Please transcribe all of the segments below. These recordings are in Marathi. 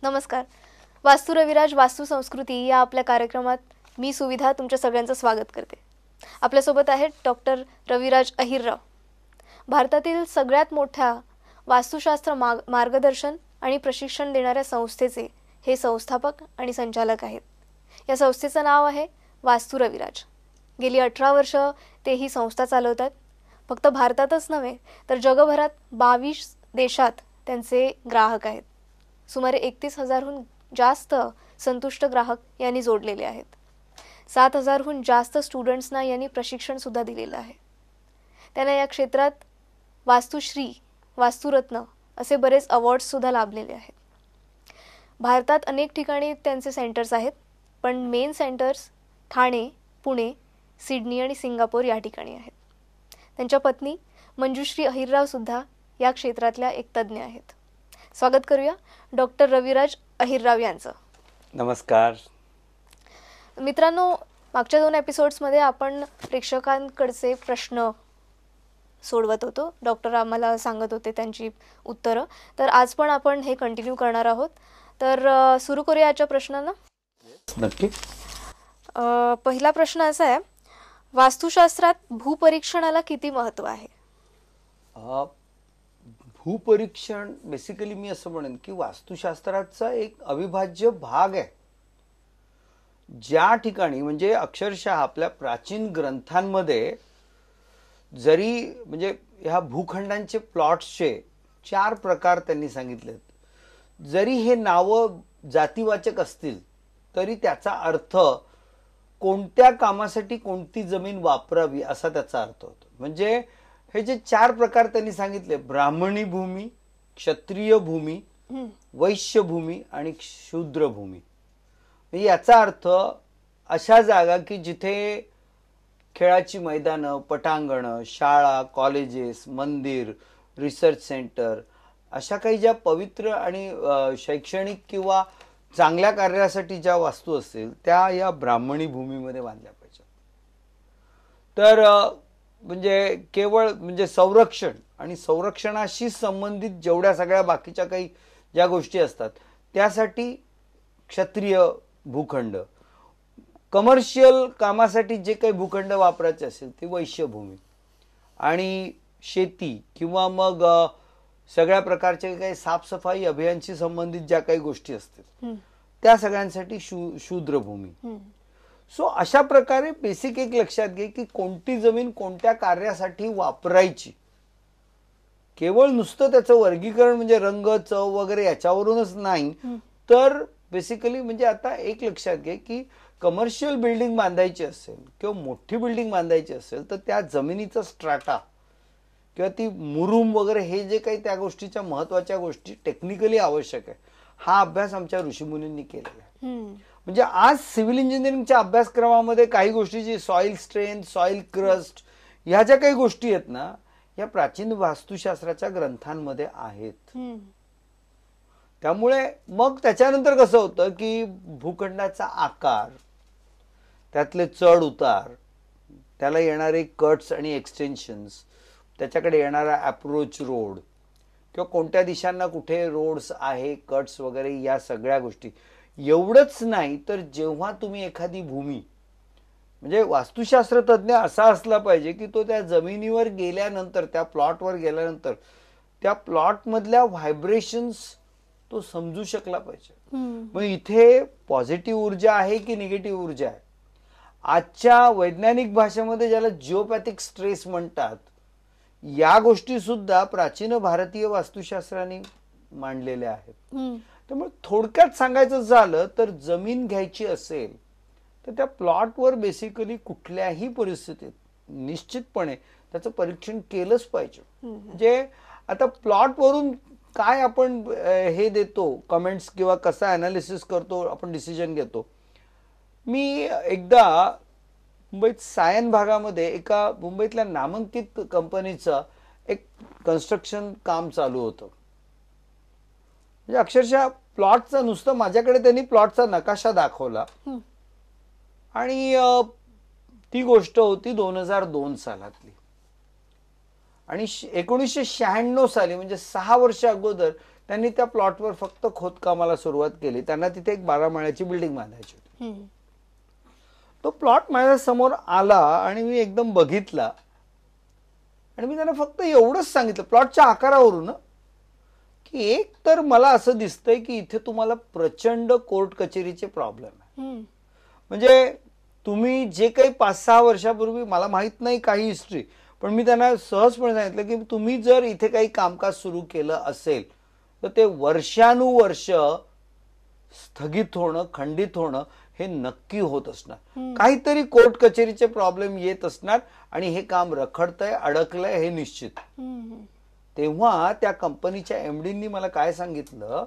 नमस्कार. वास्तू रविराज वास्तू संस्कृती या आपल्या कार्यक्रमात मी सुविधा तुमच्या सगळ्यांचं स्वागत करते. आपल्यासोबत आहेत डॉक्टर रविराज अहिरराव. भारतातील सगळ्यात मोठ्या वास्तुशास्त्र मार्गदर्शन आणि प्रशिक्षण देणाऱ्या संस्थेचे हे संस्थापक आणि संचालक आहेत. या संस्थेचं नाव आहे वास्तू रविराज. गेली 18 वर्ष ते ही संस्था चालवतात. फक्त भारतातच नव्हे तर जगभरात 22 देशात त्यांचे ग्राहक आहेत. सुमारे 31,000हून जास्त संतुष्ट ग्राहक यांनी जोडलेले आहेत. 7,000हून जास्त स्टुडंट्सना यांनी प्रशिक्षण सुद्धा दिलेलं आहे. त्यांना या क्षेत्रात वास्तुश्री, वास्तुरत्न असे बरेच अवॉर्ड्स सुद्धा लाभलेले आहेत. भारतात अनेक ठिकाणी त्यांचे सेंटर्स आहेत, पण main centres Thane, Pune, Sydney आणि सिंगापूर या ठिकाणी आहेत. त्यांच्या पत्नी मंजुश्री अहिरराव सुद्धा या क्षेत्रातल्या एक तज्ज्ञ आहेत. स्वागत करूया डॉक्टर रविराज अहिरराव यांचं. नमस्कार मित्रांनो, मागच्या 2 एपिसोड्समध्ये आपण प्रेक्षकांकडचे प्रश्न सोडवत होतो. डॉक्टर आम्हाला सांगत होते त्यांची उत्तरं. तर आज पण आपण हे कंटिन्यू करणार आहोत. तर सुरू करूया आजच्या प्रश्नांना. नक्की. पहिला प्रश्न असा आहे, वास्तुशास्त्रात भूपरीक्षणाला किती महत्त्व आहे? भूपरीक्षण बेसिकली मी असं म्हणेन की वास्तुशास्त्राचा एक अविभाज्य भाग आहे. ज्या ठिकाणी म्हणजे अक्षरशः आपल्या प्राचीन ग्रंथांमध्ये जरी म्हणजे ह्या भूखंडांचे प्लॉट्सचे 4 प्रकार त्यांनी सांगितलेत. जरी हे नावं जातीवाचक असतील तरी त्याचा अर्थ कोणत्या कामासाठी कोणती जमीन वापरावी असा त्याचा अर्थ होतो. म्हणजे हे जे 4 प्रकार त्यांनी सांगितले, ब्राह्मणी भूमी, क्षत्रिय भूमी, वैश्य भूमी आणि शूद्र भूमी. याचा अर्थ अशा जागा की जिथे खेळाची मैदानं, पटांगणं, शाळा, कॉलेजेस, मंदिर, रिसर्च सेंटर अशा काही ज्या पवित्र आणि शैक्षणिक किंवा चांगल्या कार्यासाठी ज्या वास्तू असतील त्या या ब्राह्मणी भूमीमध्ये बांधल्या पाहिजेत. तर म्हणजे केवळ म्हणजे संरक्षण आणि संरक्षणाशी संबंधित जेवढ्या सगळ्या बाकीच्या काही ज्या गोष्टी असतात त्यासाठी क्षत्रिय भूखंड, कमर्शियल कामासाठी जे काही भूखंड वापरायचे असेल ते वैश्य भूमी, आणि शेती किंवा मग सगळ्या प्रकारचे काही साफसफाई अभियानशी संबंधित ज्या काही गोष्टी असतील त्या सगळ्यांसाठी शूद्र भूमी. सो अशा प्रकारे बेसिक एक लक्षात घे की कोणती जमीन कोणत्या कार्यासाठी वापरायची. केवळ नुसतं त्याचं वर्गीकरण म्हणजे रंग, चव वगैरे याच्यावरूनच नाही, तर बेसिकली म्हणजे आता एक लक्षात घे की कमर्शियल बिल्डिंग बांधायची असेल किंवा मोठी बिल्डिंग बांधायची असेल तर त्या जमिनीचा स्ट्राटा किंवा ती मुरुम वगैरे हे जे काही त्या गोष्टीच्या महत्वाच्या गोष्टी टेक्निकली आवश्यक आहे, हा अभ्यास आमच्या ऋषीमुनींनी केलेला आहे. म्हणजे आज सिव्हिल इंजिनिअरिंगच्या अभ्यासक्रमामध्ये काही गोष्टीची सॉइल स्ट्रेंथ, सॉइल क्रस्ट ह्या ज्या काही गोष्टी आहेत ना, या प्राचीन वास्तुशास्त्राच्या ग्रंथांमध्ये आहेत. त्यामुळे मग त्याच्यानंतर कसं होतं की भूखंडाचा आकार, त्यातले चढ उतार, त्याला येणारे कट्स आणि एक्सटेन्शन्स, त्याच्याकडे येणारा अप्रोच रोड किंवा कोणत्या दिशांना कुठे रोड्स आहे, कट्स वगैरे या सगळ्या गोष्टी. एवढंच नाही तर जेव्हा तुम्ही एखादी भूमी म्हणजे वास्तुशास्त्र तज्ञ असा असला पाहिजे की तो त्या जमिनीवर गेल्यानंतर, त्या प्लॉटवर गेल्यानंतर त्या प्लॉट मधल्या व्हायब्रेशन्स तो समजू शकला पाहिजे. मग इथे पॉझिटिव्ह ऊर्जा आहे की निगेटिव्ह ऊर्जा आहे. आजच्या वैज्ञानिक भाषेमध्ये ज्याला जिओपॅथिक स्ट्रेस म्हणतात, या गोष्टी सुद्धा प्राचीन भारतीय वास्तुशास्त्राने मांडलेल्या आहेत. त्यामुळे थोडक्यात सांगायचं झालं तर जमीन घ्यायची असेल तर त्या प्लॉटवर बेसिकली कुठल्याही परिस्थितीत निश्चितपणे त्याचं परीक्षण केलंच पाहिजे. म्हणजे आता प्लॉटवरून काय आपण हे देतो कमेंट्स किंवा कसा अनालिसिस करतो, आपण डिसिजन घेतो. मी एकदा मुंबईत सायन भागामध्ये एका मुंबईतल्या नामांकित कंपनीचं एक कन्स्ट्रक्शन काम चालू होतं. म्हणजे अक्षरशः प्लॉटचा नुसतं माझ्याकडे त्यांनी प्लॉटचा नकाशा दाखवला आणि ती गोष्ट होती 2002 सालातली. आणि 1996 साली म्हणजे 6 वर्ष अगोदर त्यांनी त्या प्लॉटवर फक्त खोदकामाला सुरुवात केली. त्यांना तिथे एक 12 माळ्याची बिल्डिंग बांधायची होती. तो प्लॉट माझ्या समोर आला आणि मी एकदम बघितला आणि मी त्यांना फक्त एवढंच सांगितलं प्लॉटच्या आकारावरून की एक तर मला असं दिसतंय की इथे तुम्हाला प्रचंड कोर्ट कचेरीचे प्रॉब्लेम आहे. म्हणजे तुम्ही जे काही 5-6 वर्षापूर्वी, मला माहित नाही काही हिस्ट्री, पण मी त्यांना सहजपणे सांगितलं की तुम्ही जर इथे काही कामकाज सुरू केलं असेल तर ते वर्षानुवर्ष स्थगित होणं, खंडित होणं हे नक्की होत असणार. काहीतरी कोर्ट कचेरीचे प्रॉब्लेम येत असणार आणि हे काम रखडतंय, अडकलंय हे निश्चित. तेव्हा त्या कंपनीच्या एमडींनी मला काय सांगितलं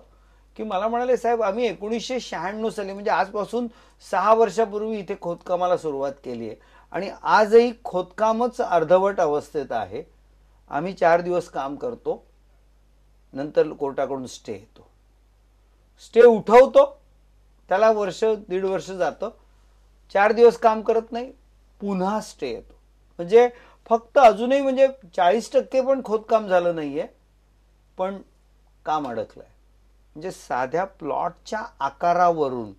की मला म्हणाले, साहेब आम्ही 1996 साली म्हणजे आजपासून 6 वर्षापूर्वी इथे खोदकामाला सुरुवात केली आहे आणि आजही खोदकामच अर्धवट अवस्थेत आहे. आम्ही 4 दिवस काम करतो, नंतर कोर्टाकडून स्टे येतो, स्टे उठवतो, त्याला 1-1.5 वर्ष जातं, 4 दिवस काम करत नाही, पुन्हा स्टे येतो. म्हणजे फक्त अजूनही म्हणजे 40% पण खोदकाम झालं नाहीये, पण काम अडकलंय. म्हणजे साध्या प्लॉटच्या आकारावरून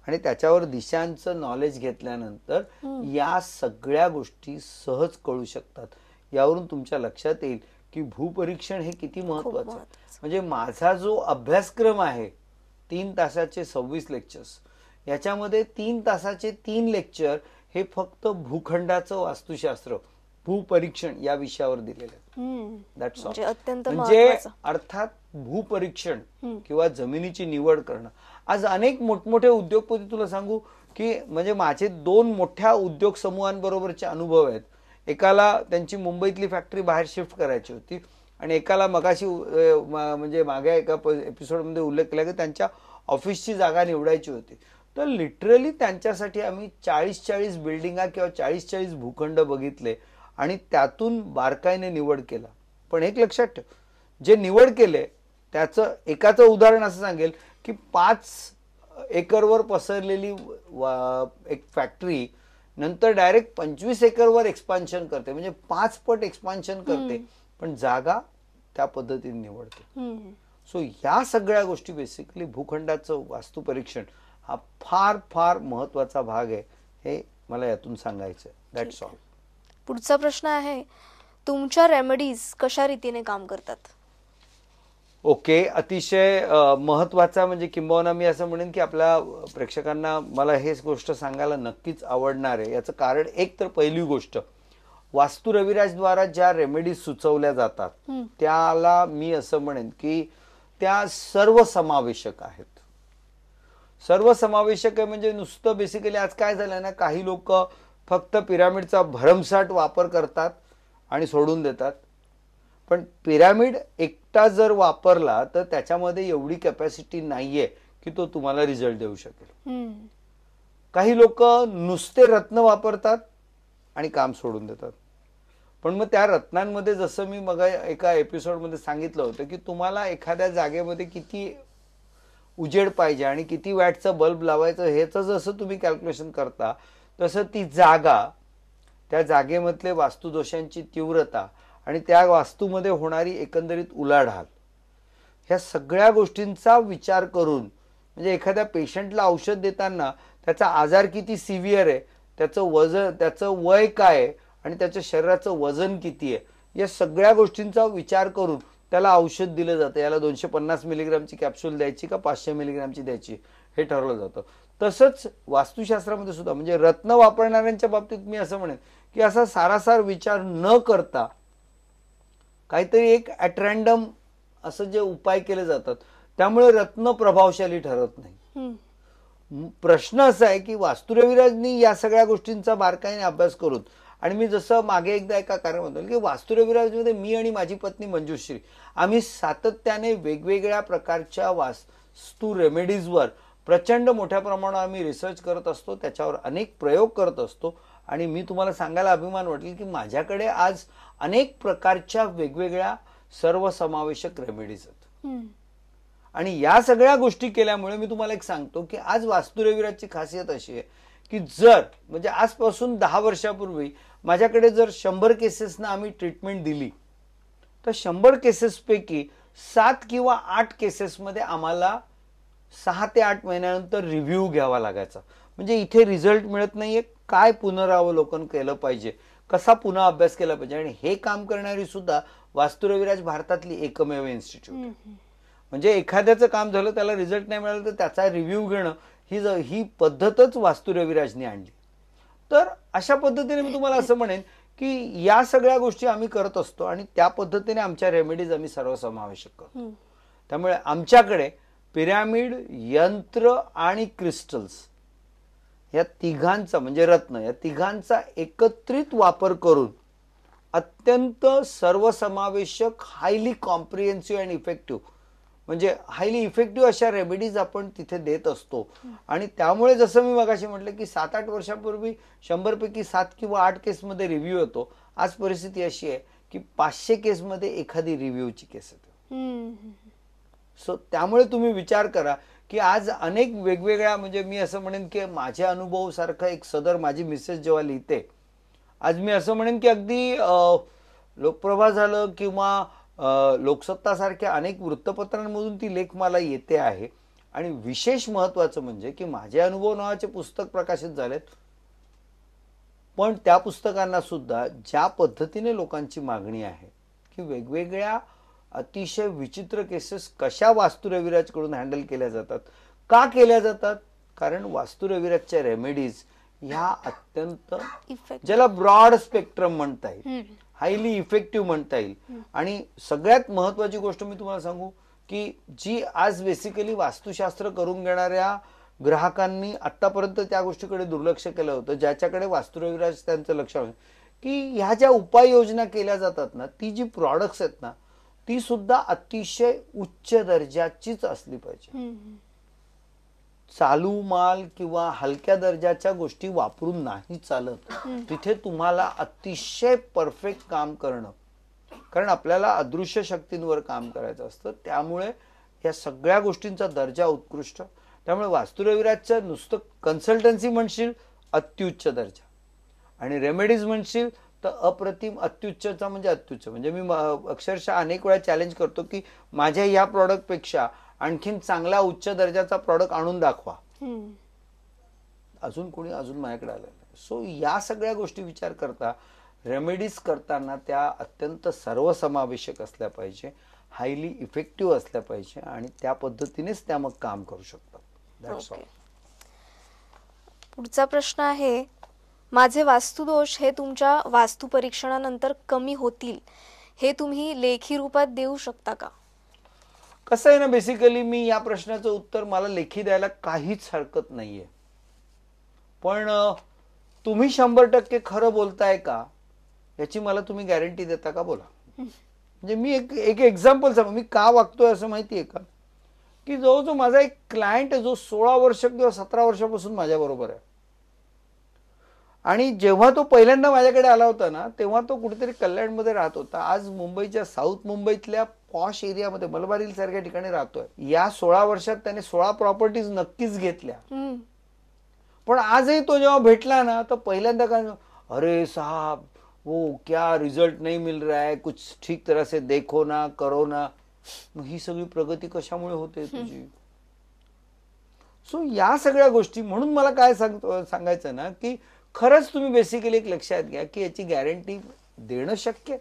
आणि त्याच्यावर दिशांचं नॉलेज घेतल्यानंतर या सगळ्या गोष्टी सहज कळू शकतात. यावरून तुमच्या लक्षात येईल की भूपरीक्षण हे किती महत्वाचं आहे. म्हणजे माझा जो अभ्यासक्रम आहे 3 तासाचे 26 लेक्चर्स, याच्यामध्ये 3 तासाचे 3 लेक्चर हे फक्त भूखंडाचं वास्तुशास्त्र, भूपरीक्षण या विषयावर दिलेलं आहे. That's all. म्हणजे अर्थात भूपरीक्षण किंवा जमिनीची निवड करणं. आज अनेक मोठमोठे उद्योगपती, तुला सांगू की म्हणजे माझे 2 मोठ्या उद्योग समूहांबरोबरचे अनुभव आहेत. एकाला त्यांची मुंबईतली फॅक्टरी बाहेर शिफ्ट करायची होती आणि एकाला मगाशी म्हणजे मागे एका एपिसोडमध्ये उल्लेख केला की त्यांच्या ऑफिसची जागा निवडायची होती. तर लिटरली त्यांच्यासाठी आम्ही 40-40 बिल्डिंगा किंवा 40-40 भूखंड बघितले आणि त्यातून बारकाईने निवड केला. पण एक लक्षात ठेव, जे निवड केले त्याचं एकाचं उदाहरण असं सांगेल की 5 एकरवर पसरलेली एक फॅक्टरी नंतर डायरेक्ट 25 एकरवर एक्सपान्शन करते, म्हणजे 5 पट एक्सपान्शन करते, पण जागा त्या पद्धतीने निवडते. सो या सगळ्या गोष्टी बेसिकली भूखंडाचं वास्तुपरीक्षण हा फार फार महत्वाचा भाग आहे, हे मला यातून सांगायचं. That's all. पुढचा प्रश्न आहे, तुमच्या रेमेडीज कशा रीतीने काम करतात? ओके, अतिशय महत्वाचा, म्हणजे किंबहुना मी असं म्हणेन की आपल्या प्रेक्षकांना मला हेच गोष्ट सांगायला नक्कीच आवडणार आहे. याचं कारण एक तर पहिली गोष्ट, वास्तू रविराज द्वारा ज्या रेमेडीज सुचवल्या जातात त्याला मी असं म्हणेन की त्या सर्वसमावेशक आहेत. सर्वसमावेशक आहे म्हणजे नुसतं बेसिकली आज काय झालं ना, काही लोक फक्त पिरामिडचा भरमसाठ वापर करतात आणि सोडून देतात. पण पिरामिड एकटा जर वापरला तर त्याच्यामध्ये एवढी कॅपॅसिटी नाहीये की तो तुम्हाला रिझल्ट देऊ शकेल. काही लोक नुसते रत्न वापरतात आणि काम सोडून देतात. पण मग त्या रत्नांमध्ये जसं मी मग एका एपिसोडमध्ये सांगितलं होतं की तुम्हाला एखाद्या जागेमध्ये किती उजेड पाहिजे आणि किती वॅटचं बल्ब लावायचं ह्याचं जसं तुम्ही कॅल्क्युलेशन करता, तसं ती जागा, त्या जागेमधले वास्तुदोषांची तीव्रता आणि त्या वास्तूमध्ये होणारी एकंदरीत उलाढाल, ह्या सगळ्या गोष्टींचा विचार करून, म्हणजे एखाद्या पेशंटला औषध देताना त्याचा आजार किती सिव्हिअर आहे, त्याचं वजन, त्याचं वय काय आहे आणि त्याच्या शरीराचं वजन किती आहे, या सगळ्या गोष्टींचा विचार करून त्याला औषध दिलं जातं. याला 250 मिलीग्रामची कॅप्सूल द्यायची का 500 मिलीग्रामची द्यायची हे ठरवलं जातं. तसंच वास्तुशास्त्रामध्ये सुद्धा, म्हणजे रत्न वापरणाऱ्यांच्या बाबतीत मी असं म्हणेन की असा सारासार विचार न करता काहीतरी एक ॲट रॅन्डम असं जे उपाय केले जातात त्यामुळे रत्न प्रभावशाली ठरत नाही. प्रश्न असा आहे की वास्तू रविराजनी या सगळ्या गोष्टींचा बारकाईने अभ्यास करून, आणि मी जसं मागे एकदा एका कार्यामध्ये की वास्तू रविराजमध्ये मी आणि माझी पत्नी मंजुश्री आम्ही सातत्याने वेगवेगळ्या प्रकारच्या वास्तू रेमेडीजवर प्रचंड मोठ्या प्रमाणावर आम्ही रिसर्च करत असतो, त्याच्यावर अनेक प्रयोग करत असतो. आणि मी तुम्हाला सांगायला अभिमान वाटेल की माझ्याकडे आज अनेक प्रकारच्या वेगवेगळ्या सर्वसमावेशक रेमेडीज आहेत. आणि या सगळ्या गोष्टी केल्यामुळे मी तुम्हाला एक सांगतो की आज वास्तू रविराजची खासियत अशी आहे की जर म्हणजे आजपासून 10 वर्षापूर्वी माझ्याकडे जर 100 केसेसना आम्ही ट्रीटमेंट दिली तर 100 केसेसपैकी 7 किंवा 8 केसेसमध्ये आम्हाला 6 ते 8 महिन्यानंतर रिव्ह्यू घ्यावा लागायचा. म्हणजे इथे रिझल्ट मिळत नाहीये, काय पुनरावलोकन केलं पाहिजे, कसा पुन्हा अभ्यास केला पाहिजे. आणि हे काम करणारी सुद्धा वास्तू रविराज भारतातली एकमेव इन्स्टिट्यूट. म्हणजे एखाद्याचं काम झालं, त्याला रिझल्ट नाही मिळाला तर त्याचा रिव्ह्यू घेणं ही पद्धतच वास्तू रविराजने आणली. तर अशा पद्धतीने मी तुम्हाला असं म्हणेन की या सगळ्या गोष्टी आम्ही करत असतो आणि त्या पद्धतीने आमच्या रेमेडीज आम्ही सर्वसमावेशक करतो. त्यामुळे आमच्याकडे पिरॅमिड, यंत्र आणि क्रिस्टल्स या तिघांचा म्हणजे रत्न या तिघांचा एकत्रित वापर करून अत्यंत सर्वसमावेशक, हायली कॉम्प्रिहेन्सिव्ह अँड इफेक्टिव्ह म्हणजे हायली इफेक्टिव्ह अशा रेमेडीज आपण तिथे देत असतो. आणि त्यामुळे जसं मी मगाशी म्हटलं की 7-8 वर्षापूर्वी 100 पैकी 7 किंवा 8 केसमध्ये रिव्ह्यू येतो. आज परिस्थिती अशी आहे की 500 केसमध्ये एखादी रिव्ह्यूची केस येते. सो त्यामुळे तुम्ही विचार करा की आज अनेक वेगवेगळ्या म्हणजे मी असं म्हणेन की माझ्या अनुभव सारखं एक सदर माझी मिसेस जेव्हा लिहिते, आज मी असं म्हणेन की अगदी लोकप्रभा झालं किंवा लोकसत्ता सारख्या अनेक वृत्तपत्रांमधून ती लेख मला येते आहे. आणि विशेष महत्वाचं म्हणजे की माझे अनुभव नावाचे पुस्तक प्रकाशित झालेत, पण त्या पुस्तकांना सुद्धा ज्या पद्धतीने लोकांची मागणी आहे की वेगवेगळ्या अतिशय विचित्र केसेस कशा वास्तू रविराज कडून हँडल केल्या जातात, का केल्या जातात, कारण वास्तू रविराजच्या रेमेडीज ह्या अत्यंत ज्याला ब्रॉड स्पेक्ट्रम म्हणता येईल, हायली इफेक्टिव्ह म्हणता येईल. आणि सगळ्यात महत्वाची गोष्ट मी तुम्हाला सांगू की जी आज बेसिकली वास्तुशास्त्र करून घेणाऱ्या ग्राहकांनी आतापर्यंत त्या गोष्टीकडे दुर्लक्ष केलं होतं, ज्याच्याकडे वास्तू रविराज त्यांचं लक्ष आहे की ह्या ज्या उपाययोजना केल्या जातात ना, ती जी प्रॉडक्ट्स आहेत ना, ती सुद्धा अतिशय उच्च दर्जाचीच असली पाहिजे. चालू माल किंवा हलक्या दर्जाच्या गोष्टी वापरून नाही चालत. तिथे तुम्हाला अतिशय परफेक्ट काम करणं, कारण आपल्याला अदृश्य शक्तींवर काम करायचं असतं. त्यामुळे या सगळ्या गोष्टींचा दर्जा उत्कृष्ट. त्यामुळे वास्तू रविराजचं नुसतं कन्सल्टन्सी म्हणशील अत्युच्च दर्जा, आणि रेमेडीज म्हणशील तर अप्रतिम, अत्युच्चचा म्हणजे अत्युच्च. म्हणजे मी अक्षरशः अनेक वेळा चॅलेंज करतो की माझ्या या प्रॉडक्ट पेक्षा आणखीन चांगला उच्च दर्जाचा प्रॉडक्ट आणून दाखवा. अजून माझ्याकडे आलेलं नाही. सो या सगळ्या गोष्टी विचार करता रेमेडीज करताना त्या अत्यंत सर्वसमावेशक असल्या पाहिजे, हायली इफेक्टिव्ह असल्या पाहिजे आणि त्या पद्धतीनेच त्या मग काम करू शकतात. That's all. पुढचा प्रश्न आहे, माझे वास्तुदोष हे तुमच्या वास्तु परीक्षणानंतर कमी होतील हे तुम्ही लेखी रूपात देऊ शकता का? कसं आहे ना, बेसिकली मी या प्रश्नाचं उत्तर मला लेखी द्यायला काहीच हरकत नाहीये, पण तुम्ही 100% खरं बोलताय का याची मला तुम्ही गॅरंटी देता का? बोला. म्हणजे मी एक एक्झाम्पल सांगू, मी का वागतोय असं माहितीये का, की जो माझा एक क्लायंट आहे जो 16 वर्ष किंवा 17 वर्षापासून माझ्या बरोबर आहे, आणि जेव्हा तो पहिल्यांदा माझ्याकडे आला होता ना, तेव्हा तो कुठेतरी कल्याणमध्ये राहत होता. आज मुंबईच्या साऊथ मुंबईतल्या पॉश एरियामध्ये मलबार हिल सारख्या ठिकाणी राहतोय. या 16 वर्षात त्याने 16 प्रॉपर्टीज नक्कीच घेतल्या. पण आजही तो जेव्हा भेटला ना, तर पहिल्यांदा काय, अरे साहब वो क्या रिजल्ट नहीं मिल रहा है, कुछ ठीक तरह से देखो ना, करो ना. मग ही सगळी प्रगती कशामुळे होते तुझी? सो या सगळ्या गोष्टी, म्हणून मला काय सांगायचं ना, की खरंच तुम्ही बेसिकली एक लक्षात घ्या की याची गॅरंटी देणं शक्य,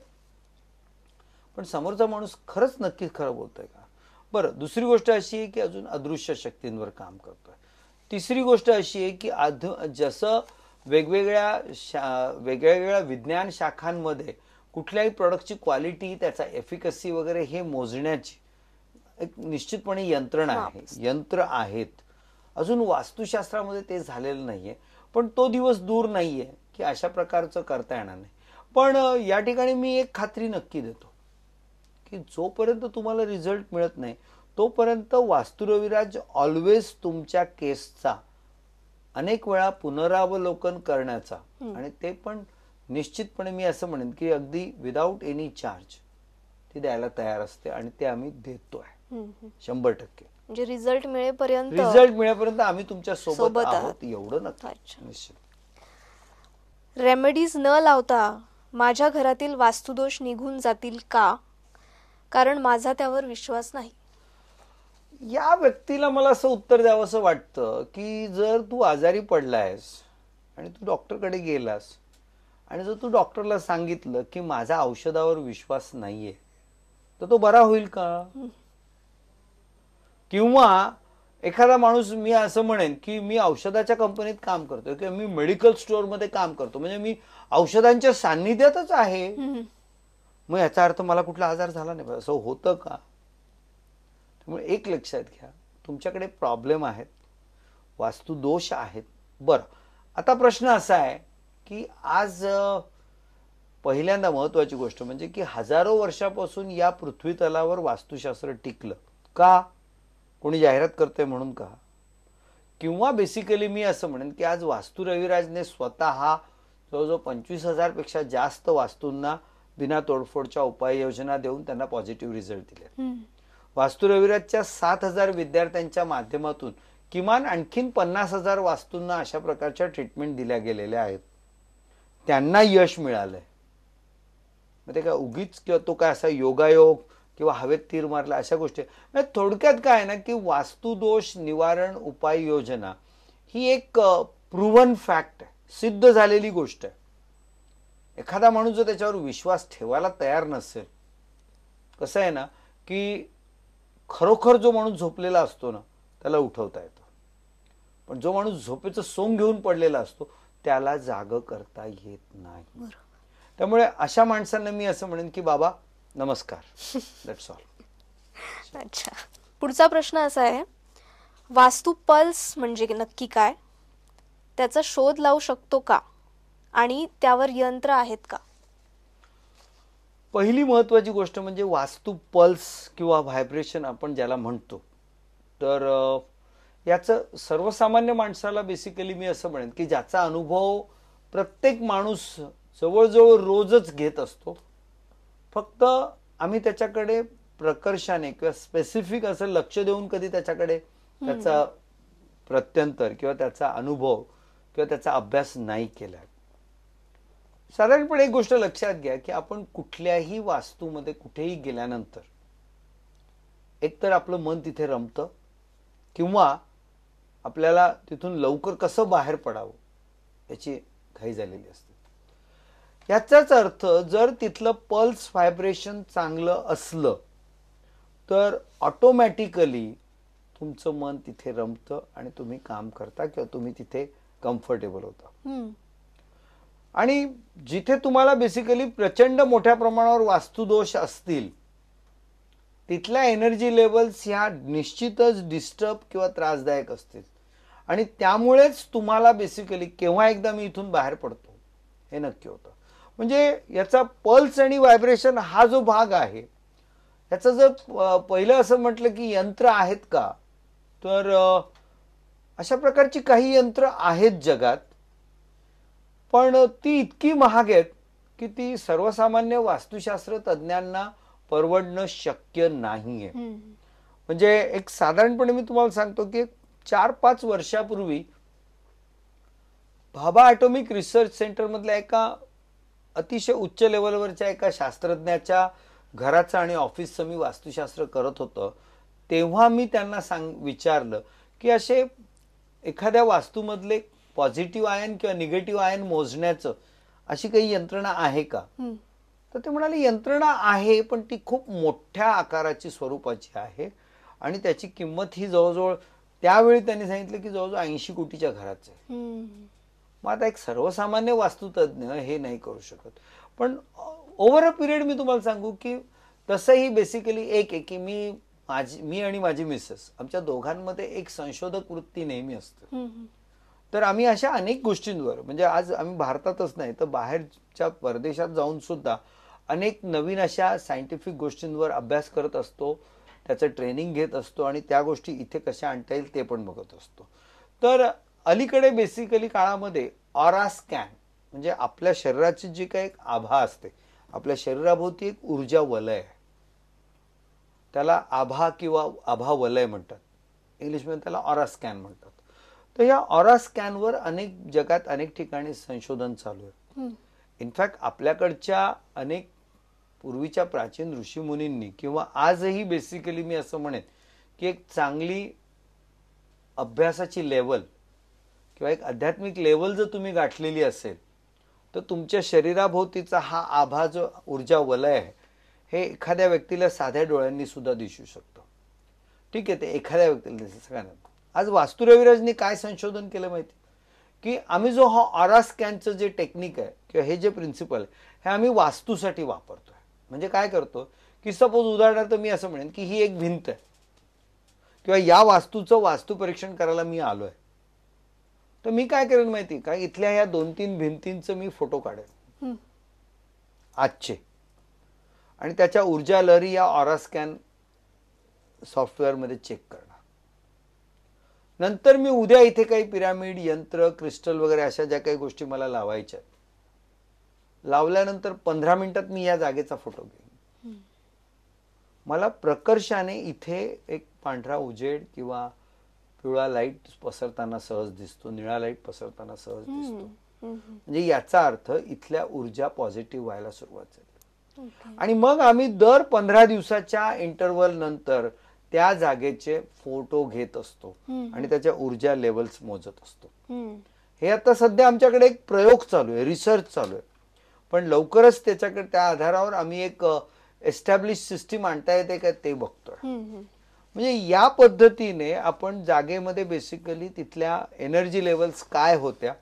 पण समोरचा माणूस खरंच नक्कीच खरं बोलतोय का. बरं, दुसरी गोष्ट अशी आहे की अजून अदृश्य शक्तींवर काम करतोय. तिसरी गोष्ट अशी आहे की जसं वेगवेगळ्या विज्ञान शाखांमध्ये कुठल्याही प्रोडक्टची क्वालिटी, त्याचा एफिकसी वगैरे हे मोजण्याची एक निश्चितपणे यंत्रणा आहे, यंत्र आहेत. अजून वास्तुशास्त्रामध्ये ते झालेलं नाहीये, पण तो दिवस दूर नाहीये की अशा प्रकारचं करता येणार नाही. पण या ठिकाणी मी एक खात्री नक्की देतो की जोपर्यंत तुम्हाला रिझल्ट मिळत नाही तोपर्यंत वास्तू रविराज ऑलवेज तुमच्या केसचा अनेक वेळा पुनरावलोकन करण्याचा, आणि ते पण निश्चितपणे मी असं म्हणेन की अगदी विदाऊट एनी चार्ज ती द्यायला तयार असते, आणि ते आम्ही देतोय 100%. म्हणजे रिझल्ट मिळेपर्यंत आम्ही तुमच्या सोबत आहोत, एवढं नक्की. निश्चित. रेमेडीज न लावता माझ्या घरातील वास्तुदोष निघून जातील का? कारण माझा त्यावर विश्वास नाही. या व्यक्तीला मला असं उत्तर द्यावं असं वाटतं की जर तू आजारी पडलायस आणि तू डॉक्टरकडे गेलास आणि जर तू डॉक्टरला सांगितलं की माझा औषधावर विश्वास नाहीये, तर तो बरा होईल का? किंवा एखादा माणूस, मी असं म्हणेन की मी औषधाच्या कंपनीत काम करतो किंवा मी मेडिकल स्टोअर मध्ये काम करतो, म्हणजे मी औषधांच्या सान्निध्यातच आहे, मग याचा अर्थ मला कुठला आजार झाला नाही, असं होतं का? त्यामुळे एक लक्षात घ्या, तुमच्याकडे प्रॉब्लेम आहेत, वास्तुदोष आहेत. बरं, आता प्रश्न असा आहे की आज पहिल्यांदा महत्वाची गोष्ट म्हणजे की हजारो वर्षापासून या पृथ्वी तलावर वास्तुशास्त्र टिकलं का? कोणी जाहिरात करतंय म्हणून का? किंवा बेसिकली मी असं म्हणेन की आज वास्तू रविराजने स्वतः जवळजवळ 25,000 पेक्षा जास्त वास्तूंना बिना तोडफोडच्या उपाययोजना देऊन त्यांना पॉझिटिव्ह रिझल्ट दिले. वास्तू रविराजच्या 7,000 विद्यार्थ्यांच्या माध्यमातून किमान आणखीन 50,000 वास्तूंना अशा प्रकारच्या ट्रीटमेंट दिल्या गेलेल्या आहेत. त्यांना यश मिळालंय. मग ते काय उगीच किंवा तो काय असा योगायोग किंवा हवेत तीर मारला अशा गोष्टी, म्हणजे थोडक्यात काय ना की वास्तुदोष निवारण उपाययोजना ही एक प्रूव्हन फॅक्ट आहे, सिद्ध झालेली गोष्ट आहे. एखादा माणूस जर त्याच्यावर विश्वास ठेवायला तयार नसेल, कसं आहे ना की खरोखर जो माणूस झोपलेला असतो ना त्याला उठवता येतं, पण जो माणूस झोपेचं सोंग घेऊन पडलेला असतो त्याला जाग करता येत नाही. त्यामुळे अशा माणसांना मी असं म्हणेन की बाबा नमस्कार, दॅट्स ऑल. अच्छा, पुढचा प्रश्न असा आहे, वास्तू पल्स म्हणजे नक्की काय? त्याचा शोध लावू शकतो का आणि त्यावर यंत्र आहेत का? पहिली महत्वाची गोष्ट म्हणजे वास्तू पल्स किंवा व्हायब्रेशन आपण ज्याला म्हणतो, तर याचं सर्वसामान्य माणसाला बेसिकली मी असं म्हणेन की ज्याचा अनुभव प्रत्येक माणूस जवळजवळ रोजच घेत असतो, फक्त आम्ही त्याच्याकडे प्रकर्षाने किंवा स्पेसिफिक असं लक्ष देऊन कधी त्याच्याकडे त्याचा प्रत्यंतर किंवा त्याचा अनुभव किंवा त्याचा अभ्यास नाही केला. साधारणपणे एक गोष्ट लक्षात घ्या की आपण कुठल्याही वास्तूमध्ये कुठेही गेल्यानंतर एकतर आपलं मन तिथे रमतं किंवा आपल्याला तिथून लवकर कसं बाहेर पडावं याची घाई झालेली असते. याचाच अर्थ जर तिथलं पल्स व्हायब्रेशन चांगलं असलं तर ऑटोमॅटिकली तुमचं मन तिथे रमतं आणि तुम्ही काम करता किंवा तुम्ही तिथे कम्फर्टेबल होता. आणि जिथे तुम्हाला बेसिकली प्रचंड मोठ्या प्रमाणावर वास्तुदोष असतील तिथल्या एनर्जी लेवल्स ह्या निश्चितच डिस्टर्ब किंवा त्रासदायक असतील आणि त्यामुळेच तुम्हाला बेसिकली केव्हा एकदा मी इथून बाहेर पडतो हे नक्की होतं. म्हणजे याचा पल्स आणि व्हायब्रेशन हा जो भाग आहे याचं जर पहिलं असं म्हटलं की यंत्र आहेत का, तर अशा प्रकारची काही यंत्र आहेत जगात, पण ती इतकी महाग आहेत की ती सर्वसामान्य वास्तुशास्त्र तज्ञांना परवडणं शक्य नाहीये. म्हणजे एक साधारणपणे मी तुम्हाला सांगतो की 4-5 वर्षापूर्वी भाभा ॲटॉमिक रिसर्च सेंटर मधल्या एका अतिशय उच्च लेवलवरच्या एका शास्त्रज्ञाच्या घराचं आणि ऑफिसचं मी वास्तुशास्त्र करत होतो, तेव्हा मी त्यांना विचारलं की असे एखाद्या वास्तूमधले पॉझिटिव्ह आयन किंवा निगेटिव्ह आयन मोजण्याचं अशी काही यंत्रणा आहे का? तर ते म्हणाले यंत्रणा आहे, पण ती खूप मोठ्या आकाराची स्वरूपाची आहे आणि त्याची किंमत ही जवळजवळ त्यावेळी त्यांनी सांगितलं की जवळजवळ 80 कोटीच्या घराचं आहे. मग आता एक सर्वसामान्य वास्तुतज्ञ हे नाही करू शकत, पण ओव्हर अ पिरियड मी तुम्हाला सांगू की तसंही बेसिकली एक आहे की मी आणि माझी मिसेस आमच्या दोघांमध्ये एक संशोधक वृत्ती नेहमी असते. तर आम्ही अशा अनेक गोष्टींवर, म्हणजे आज आम्ही भारतातच नाही तर बाहेरच्या परदेशात जाऊन सुद्धा अनेक नवीन अशा सायंटिफिक गोष्टींवर अभ्यास करत असतो, त्याचं ट्रेनिंग घेत असतो आणि त्या गोष्टी इथे कशा आणता येईल ते पण बघत असतो. तर अलीकडे बेसिकली काळामध्ये ऑरा स्कॅन म्हणजे आपल्या शरीराची जी काही एक आभा असते, आपल्या शरीराभोवती एक ऊर्जा वलय आहे, त्याला आभा किंवा आभा वलय म्हणतात, इंग्लिशमध्ये त्याला ऑरा स्कॅन म्हणतात. तर या ऑरा स्कॅनवर जगात अनेक ठिकाणी संशोधन चालू आहे. इनफॅक्ट आपल्याकडच्या अनेक पूर्वीच्या प्राचीन ऋषीमुनींनी किंवा आजही बेसिकली मी असं म्हणेन की एक चांगली अभ्यासाची लेवल किंवा एक आध्यात्मिक लेवल जर तुम्ही गाठलेली असेल तर तुमच्या शरीराभोवतीचा हा आभा जो ऊर्जा वलय आहे हे एखाद्या व्यक्तीला साध्या डोळ्यांनी सुद्धा दिसू शकतं. ठीक आहे, ते एखाद्या व्यक्तीला दिसेल, सगळ्यांना. आज वास्तू रविराजनी काय संशोधन केलं माहिती की आम्ही जो हा ऑरा स्कॅनचं जे टेक्निक आहे किंवा हे जे प्रिन्सिपल हे आम्ही वास्तूसाठी वापरतोय. म्हणजे काय करतो की सपोज उदाहरणार्थ मी असं म्हणेन की ही एक भिंत आहे किंवा या वास्तूचं वास्तू परीक्षण करायला मी आलोय, तर मी काय करेन माहिती का, इथल्या ह्या 2-3 भिंतींचं मी फोटो काढेन आजचे आणि त्याच्या ऊर्जा लहरी या ऑरा स्कॅन सॉफ्टवेअरमध्ये चेक करणार. नंतर मी उद्या इथे काही पिरामिड, यंत्र, क्रिस्टल वगैरे अशा ज्या काही गोष्टी मला लावायच्या लावल्यानंतर 15 मिनिटात मी या जागेचा फोटो घेईन. मला प्रकर्षाने इथे एक पांढरा उजेड किंवा पिवळा लाईट पसरताना सहज दिसतो, निळा लाईट पसरताना सहज दिसतो. म्हणजे याचा अर्थ इथल्या ऊर्जा पॉझिटिव्ह व्हायला सुरुवात झाली. आणि मग आम्ही दर 15 दिवसाच्या इंटरव्हल नंतर त्या जागेचे फोटो घेत असतो आणि त्याच्या ऊर्जा लेवल्स मोजत असतो. हे आता सध्या आमच्याकडे एक प्रयोग चालू आहे, रिसर्च चालू आहे, पण लवकरच त्याच्याकडे त्या आधारावर आम्ही एक एस्टॅब्लिश सिस्टीम आणता येते का ते बघतोय. म्हणजे या पद्धतीने आपण जागेमध्ये बेसिकली तिथल्या एनर्जी लेवल्स काय होत्या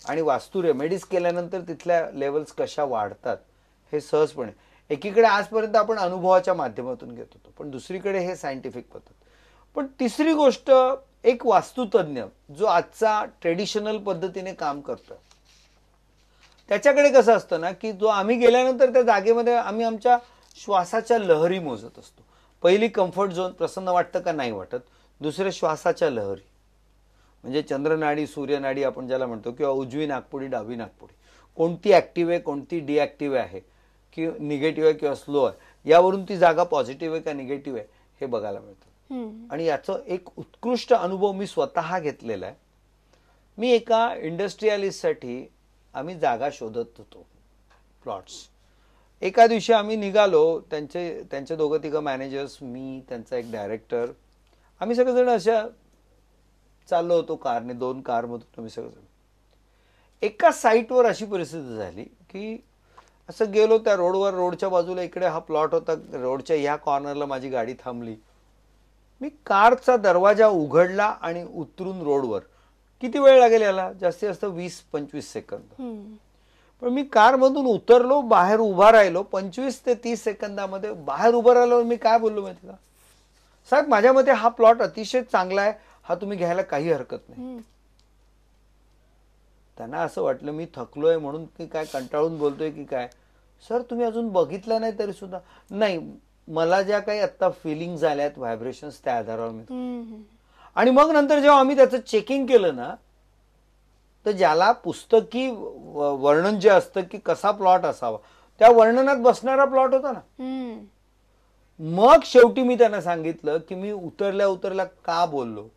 आणि वास्तू रेमेडीज केल्यानंतर तिथल्या लेवल्स कशा वाढतात हे सहजपणे. एकीकडे आजपर्यंत आपण अनुभवाच्या माध्यमातून घेत होतो, पण दुसरीकडे हे सायंटिफिक पद्धत. पण तिसरी गोष्ट, एक वास्तुतज्ञ जो आजचा ट्रेडिशनल पद्धतीने काम करतोय त्याच्याकडे कसं असतं ना की जो आम्ही गेल्यानंतर त्या जागेमध्ये आम्ही आमच्या श्वासाच्या लहरी मोजत असतो. पहिली कम्फर्ट झोन, प्रसन्न वाटतं का नाही वाटत. दुसरे श्वासाच्या लहरी म्हणजे चंद्रनाडी, सूर्यनाडी आपण ज्याला म्हणतो, किंवा उजवी नाकपुडी, डावी नाकपुडी, कोणती ऍक्टिव्ह आहे कोणती डिऍक्टिव्ह आहे, की निगेटिव्ह आहे किंवा स्लो आहे, यावरून ती जागा पॉझिटिव्ह आहे का निगेटिव्ह आहे हे बघायला मिळतं. आणि याचा एक उत्कृष्ट अनुभव मी स्वतः घेतलेला आहे. मी एका इंडस्ट्रियलिस्टसाठी आम्ही जागा शोधत होतो, प्लॉट्स. एका दिवशी आम्ही निघालो, त्यांचे 2-3 मॅनेजर्स, मी, त्यांचा एक डायरेक्टर, आम्ही सगळेजण अशा चाललो होतो कारने, 2 कारमधून आम्ही सगळेजण. एका साईटवर अशी परिस्थिती झाली की असं गेलो त्या रोडवर, रोडच्या बाजूला इकडे हा प्लॉट होता, रोडच्या ह्या कॉर्नरला माझी गाडी थांबली. मी कारचा दरवाजा उघडला आणि उतरून रोडवर, किती वेळ लागेल याला, जास्तीत जास्त 20-25 सेकंद. पण मी कारमधून उतरलो, बाहेर उभा राहिलो, 25 ते 30 सेकंदामध्ये बाहेर उभं राहिलो. मी काय बोललो माहिती का, साहेब माझ्या मते हा प्लॉट अतिशय चांगला आहे, हा तुम्ही घ्यायला काही हरकत नाही. त्यांना असं वाटलं मी थकलोय म्हणून की काय कंटाळून बोलतोय की काय. सर तुम्ही अजून बघितलं नाही तरी सुद्धा. नाही, मला ज्या काही आता फिलिंग झाल्यात, व्हायब्रेशन्स, त्या आधारावर मी. आणि मग नंतर जेव्हा आम्ही त्याचं चेकिंग केलं ना, तर ज्याला पुस्तकी वर्णन जे असतं की कसा प्लॉट असावा, त्या वर्णनात बसणारा प्लॉट होता ना. मग शेवटी मी त्यांना सांगितलं की मी उतरल्या उतरल्या का बोललो,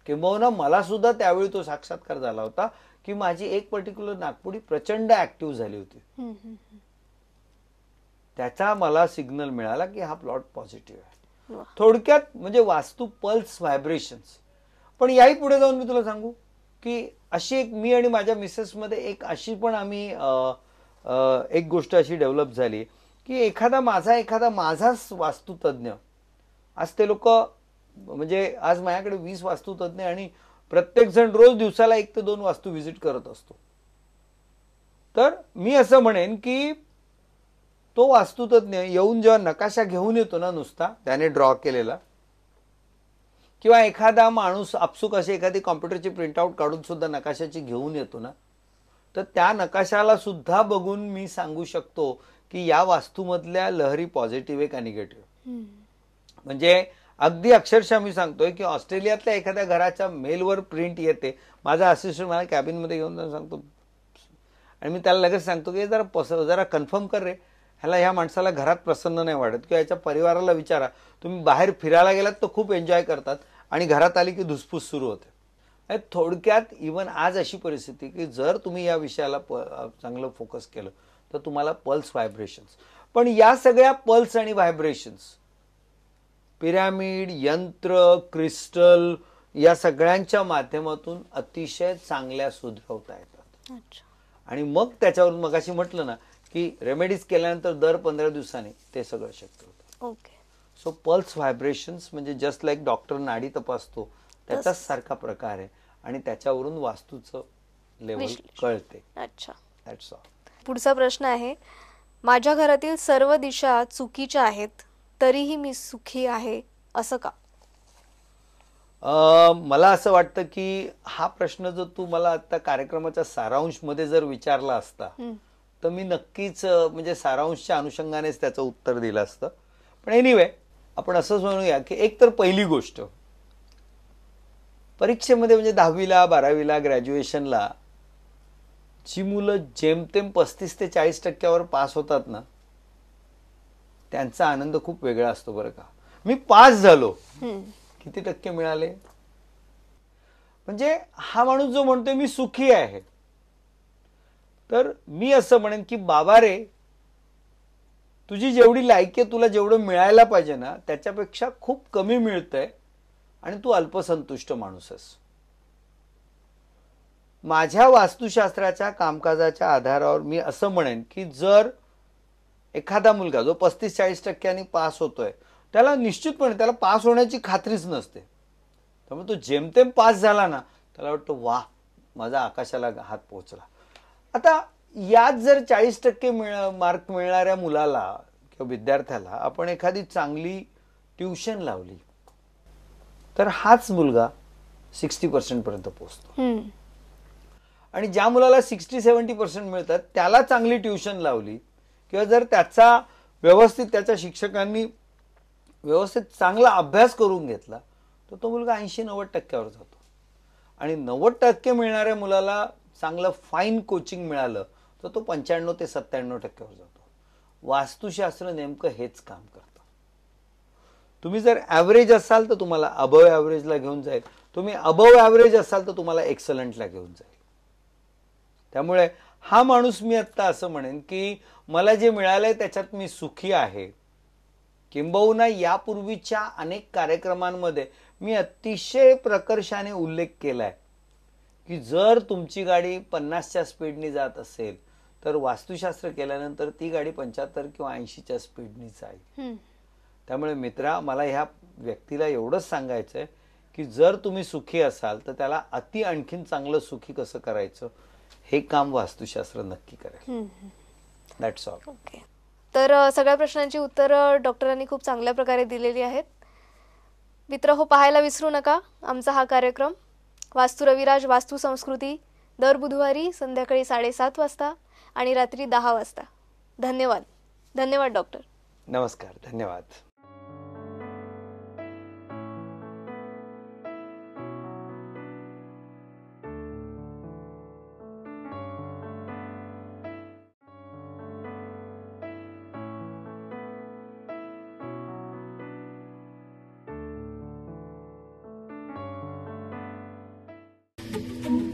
किंबहुना मला सुद्धा त्यावेळी तो साक्षात्कार झाला होता की माझी एक पर्टिक्युलर नागपुडी प्रचंड ऍक्टिव्ह झाली होती. त्याचा मला सिग्नल मिळाला की हा प्लॉट पॉझिटिव्ह आहे. थोडक्यात म्हणजे वास्तू पल्स व्हायब्रेशन्स. पण याही पुढे जाऊन मी तुला सांगू की अशी एक मी आणि माझ्या मिसेस मध्ये एक अशी पण आम्ही एक गोष्ट अशी डेव्हलप झाली की एखादा माझाच वास्तुतज्ञ, आज ते लोक म्हणजे आज माझ्याकडे 20 वास्तुतज्ञ आणि प्रत्येक जण रोज दिवसाला 1 ते 2 वास्तू व्हिजिट करत असतो. तर मी असं म्हणेन की तो वास्तुतज्ञ येऊन जेव्हा नकाशा घेऊन येतो ना, नुसता त्याने ड्रॉ केलेला, किंवा एखादा माणूस आपसुक अशी एखादी कॉम्प्युटरची प्रिंटआउट काढून सुद्धा नकाशाची घेऊन येतो ना, तर त्या नकाशाला सुद्धा बघून मी सांगू शकतो की या वास्तूमधल्या लहरी पॉझिटिव्ह आहे का निगेटिव्ह. म्हणजे अगदी अक्षरशः मी सांगतोय की ऑस्ट्रेलियातल्या एखाद्या घराच्या मेलवर प्रिंट येते, माझा असिस्टंट मला कॅबिनमध्ये घेऊन सांगतो आणि मी त्याला लगेच सांगतो की जरा कन्फर्म कर रे, ह्या माणसाला घरात प्रसन्न नाही वाटत, किंवा याच्या परिवाराला विचारा, तुम्ही बाहेर फिरायला गेलात तर खूप एन्जॉय करतात आणि घरात आली की धुसफूस सुरू होते. थोडक्यात इव्हन आज अशी परिस्थिती की जर तुम्ही या विषयाला चांगलं फोकस केलं तर तुम्हाला पल्स व्हायब्रेशन्स. पण या सगळ्या पल्स आणि व्हायब्रेशन्स, पिरॅमिड, यंत्र, क्रिस्टल या सगळ्यांच्या माध्यमातून अतिशय चांगल्या सुधरवता येतात. अच्छा. आणि मग त्याच्यावरून मगाशी म्हटलं ना की रेमेडीज केल्यानंतर दर 15 दिवसांनी ते सगळं शक्य होतं. ओके. सो पल्स व्हायब्रेशन्स म्हणजे जस्ट लाईक डॉक्टर नाडी तपासतो त्याचाच सारखा प्रकार आहे आणि त्याच्यावरून वास्तूचं लेवल विश्लेषण. कळते. अच्छा. That's all. पुढचा प्रश्न आहे, माझ्या घरातील सर्व दिशा चुकीच्या आहेत तरीही मी सुखी आहे असं का? मला असं वाटतं की हा प्रश्न जर तू मला आता कार्यक्रमाच्या सारांश मध्ये जर विचारला असता तर मी नक्कीच म्हणजे सारांशच्या अनुषंगानेच त्याचं उत्तर दिलं असतं. पण एनिवे आपण असंच म्हणूया की एक तर पहिली गोष्ट, परीक्षेमध्ये म्हणजे 10वीला 12वीला ग्रॅज्युएशनला जी मुलं जेमतेम 35 ते 40% पास होतात ना, त्यांचा आनंद खूप वेगळा असतो बरं का. मी पास झालो, किती टक्के मिळाले, म्हणजे हा माणूस जो म्हणतोय मी सुखी आहे, तर मी असं म्हणेन की बाबा रे, तुझी जेवढी लायकी तुला जेवढं मिळायला पाहिजे ना त्याच्यापेक्षा खूप कमी मिळतंय आणि तू अल्पसंतुष्ट माणूस आहेस. माझ्या वास्तुशास्त्राच्या कामकाजाच्या आधारावर मी असं म्हणेन की जर एखादा मुलगा जो 35-40% पास होतोय त्याला निश्चितपणे त्याला पास होण्याची खात्रीच नसते, त्यामुळे तो जेमतेम पास झाला ना त्याला वाटतं वा माझा आकाशाला हात पोहोचला. आता यात जर 40% मार्क मिळणाऱ्या मुलाला किंवा विद्यार्थ्याला आपण एखादी चांगली ट्युशन लावली तर हाच मुलगा 60% पर्यंत पोहोचतो. आणि ज्या मुलाला 60-70% मिळतात त्याला चांगली ट्युशन लावली किंवा जर त्याचा व्यवस्थित त्याच्या शिक्षकांनी व्यवस्थित चांगला अभ्यास करून घेतला तर तो मुलगा 80-90% जातो. आणि 90% मिळणाऱ्या मुलाला चांगलं फाईन कोचिंग मिळालं तर तो 95 ते 97% जातो. वास्तुशास्त्र नेमकं हेच काम करतं. तुम्ही जर ॲव्हरेज असाल तर तुम्हाला अबव ॲव्हरेजला घेऊन जाईल, तुम्ही अबव ॲव्हरेज असाल तर तुम्हाला एक्सलंटला घेऊन जाईल. त्यामुळे हा माणूस मी आता असं म्हणेन की मला जे मिळालंय त्याच्यात मी सुखी आहे. किंबहुना यापूर्वीच्या अनेक कार्यक्रमांमध्ये मी अतिशय प्रकर्षाने उल्लेख केलाय की जर तुमची गाडी 50च्या स्पीडनी जात असेल तर वास्तुशास्त्र केल्यानंतर ती गाडी 75 किंवा 80च्या स्पीडनी जाईल. त्यामुळे मित्रा, मला ह्या व्यक्तीला एवढंच सांगायचंय की जर तुम्ही सुखी असाल तर त्याला अति आणखीन चांगलं सुखी कसं करायचं हे काम वास्तुशास्त्र नक्की करेल. That's all. ओके. तर सगळ्या प्रश्नांची उत्तरं डॉक्टरांनी खूप चांगल्या प्रकारे दिलेली आहेत. मित्रहो, पाहायला विसरू नका आमचा हा कार्यक्रम वास्तू रविराज वास्तू संस्कृती दर बुधवारी संध्याकाळी 7:30 वाजता आणि रात्री 10 वाजता. धन्यवाद. धन्यवाद डॉक्टर. नमस्कार. धन्यवाद. Thank you.